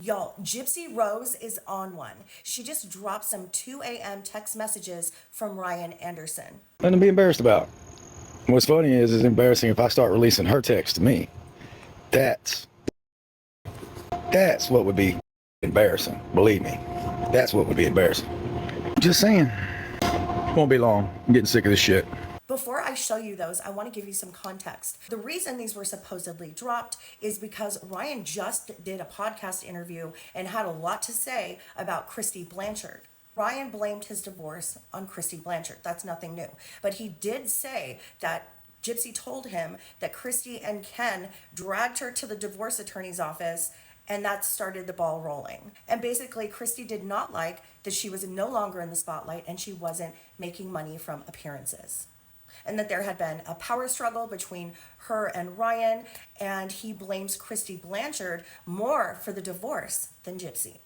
Y'all, Gypsy Rose is on one. She just dropped some 2 a.m. text messages from Ryan Anderson. Nothing to be embarrassed about. What's funny is it's embarrassing if I start releasing her text to me. That's what would be embarrassing. Believe me, that's what would be embarrassing. Just saying. Won't be long. I'm getting sick of this shit. Before I show you those, I want to give you some context. The reason these were supposedly dropped is because Ryan just did a podcast interview and had a lot to say about Kristy Blanchard. Ryan blamed his divorce on Kristy Blanchard. That's nothing new. But he did say that Gypsy told him that Kristy and Ken dragged her to the divorce attorney's office, and that started the ball rolling. And basically, Kristy did not like that she was no longer in the spotlight and she wasn't making money from appearances, and that there had been a power struggle between her and Ryan, and he blames Kristy Blanchard more for the divorce than Gypsy.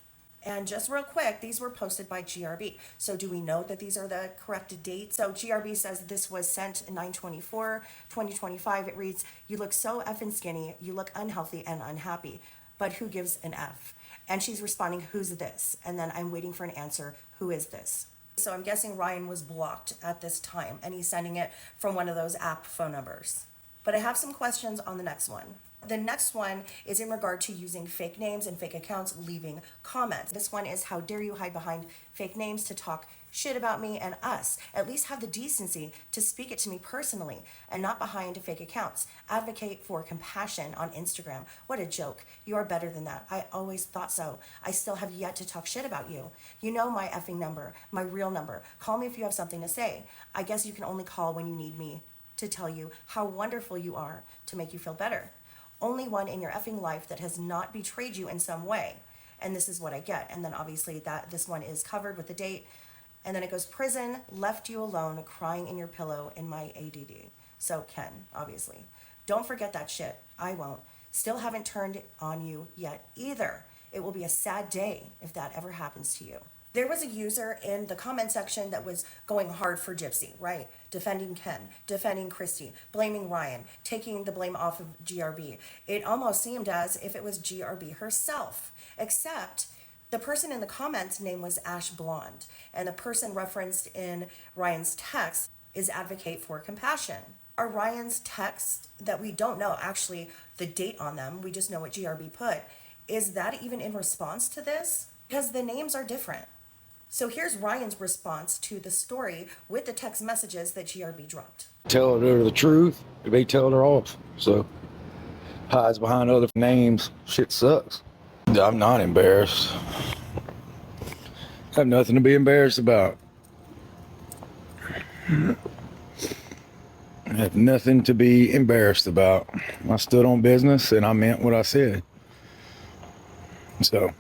And just real quick, these were posted by GRB. So do we know that these are the correct dates? So GRB says this was sent in 9/24/2025. It reads, "You look so effing skinny. You look unhealthy and unhappy. But who gives an F?" And she's responding, "Who's this?" And then I'm waiting for an answer. Who is this? So I'm guessing Ryan was blocked at this time and he's sending it from one of those app phone numbers. But I have some questions on the next one. The next one is in regard to using fake names and fake accounts, leaving comments. This one is, "How dare you hide behind fake names to talk shit about me and us? At least have the decency to speak it to me personally and not behind fake accounts. Advocate for compassion on Instagram. What a joke. You are better than that. I always thought so. I still have yet to talk shit about you. You know my effing number, my real number. Call me if you have something to say. I guess you can only call when you need me to tell you how wonderful you are to make you feel better. Only one in your effing life that has not betrayed you in some way. And this is what I get." And then obviously that this one is covered with the date. And then it goes, "Prison, left you alone, crying in your pillow in my ADD." So Ken, obviously. "Don't forget that shit. I won't. Still haven't turned on you yet either. It will be a sad day if that ever happens to you." There was a user in the comment section that was going hard for Gypsy, right? Defending Ken, defending Kristy, blaming Ryan, taking the blame off of GRB. It almost seemed as if it was GRB herself, except the person in the comments name was Ash Blonde, and the person referenced in Ryan's text is Advocate for Compassion. Are Ryan's texts that we don't know actually the date on them, we just know what GRB put, is that even in response to this? Because the names are different. So here's Ryan's response to the story with the text messages that GRB dropped. Tell her the truth, they tell her off. So, hides behind other names. Shit sucks. I'm not embarrassed. I have nothing to be embarrassed about. I have nothing to be embarrassed about. I stood on business and I meant what I said. So,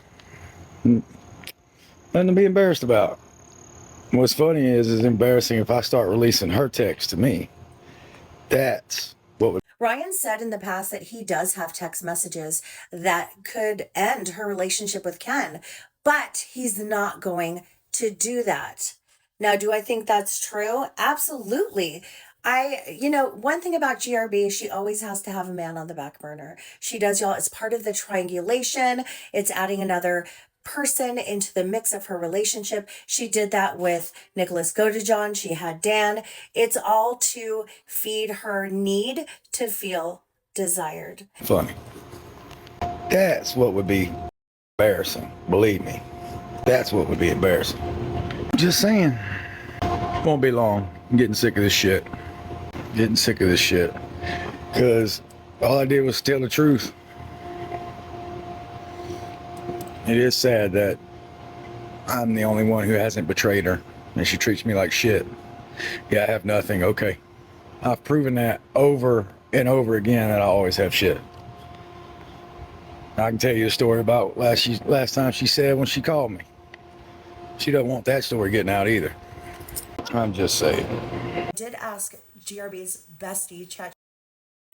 nothing to be embarrassed about. What's funny is it's embarrassing if I start releasing her text to me. That's what would. Ryan said in the past that he does have text messages that could end her relationship with Ken, but he's not going to do that. Now, do I think that's true? Absolutely. One thing about GRB, she always has to have a man on the back burner. She does, y'all. It's part of the triangulation. It's adding another person into the mix of her relationship. She did that with Nicholas Godejohn. She had Dan. It's all to feed her need to feel desired. Funny. That's what would be embarrassing. Believe me. That's what would be embarrassing. Just saying. Won't be long. I'm getting sick of this shit. Getting sick of this shit. Because all I did was tell the truth. It is sad that I'm the only one who hasn't betrayed her and she treats me like shit. Yeah, I have nothing. Okay. I've proven that over and over again that I always have shit. I can tell you a story about last time she said when she called me. She doesn't want that story getting out either. I'm just saying. I did ask GRB's bestie, Chat,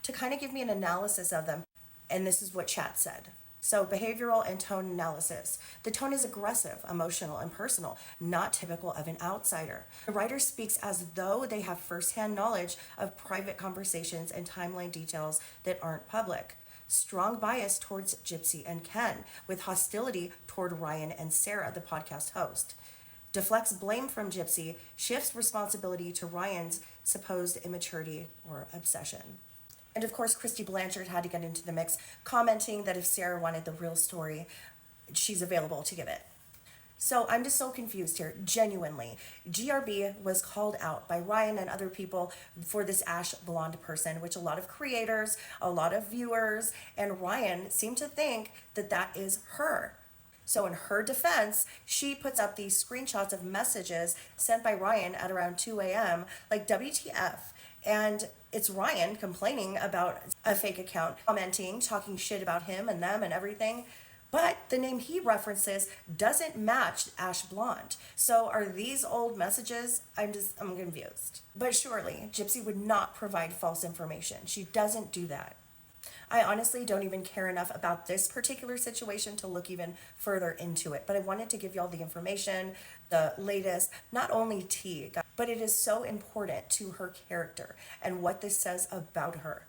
to kind of give me an analysis of them, and this is what Chat said. So, behavioral and tone analysis. The tone is aggressive, emotional, and personal, not typical of an outsider. The writer speaks as though they have firsthand knowledge of private conversations and timeline details that aren't public. strong bias towards Gypsy and Ken, with hostility toward Ryan and Sarah, the podcast host. Deflects blame from Gypsy, shifts responsibility to Ryan's supposed immaturity or obsession. And of course, Kristy Blanchard had to get into the mix, commenting that if Sarah wanted the real story, she's available to give it. So I'm just so confused here, genuinely. GRB was called out by Ryan and other people for this ash blonde person, which a lot of creators, a lot of viewers, and Ryan seem to think that that is her. So in her defense, she puts up these screenshots of messages sent by Ryan at around 2 a.m., like WTF. And it's Ryan complaining about a fake account, commenting, talking shit about him and them and everything. But the name he references doesn't match Ash Blonde. So are these old messages? I'm confused. But surely Gypsy would not provide false information. She doesn't do that. I honestly don't even care enough about this particular situation to look even further into it. But I wanted to give y'all the information, the latest, not only tea, but it is so important to her character and what this says about her.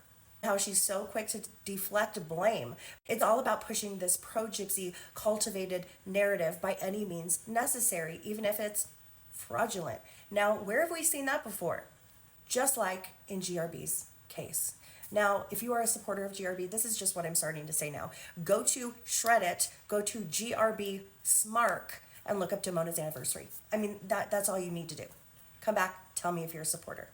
How she's so quick to deflect blame. It's all about pushing this pro-Gypsy cultivated narrative by any means necessary, even if it's fraudulent. Now, where have we seen that before? Just like in GRB's case. Now, if you are a supporter of GRB, this is just what I'm starting to say now. Go to Shred It, go to GRB Smark, and look up Damona's anniversary. I mean, that's all you need to do. Come back, tell me if you're a supporter.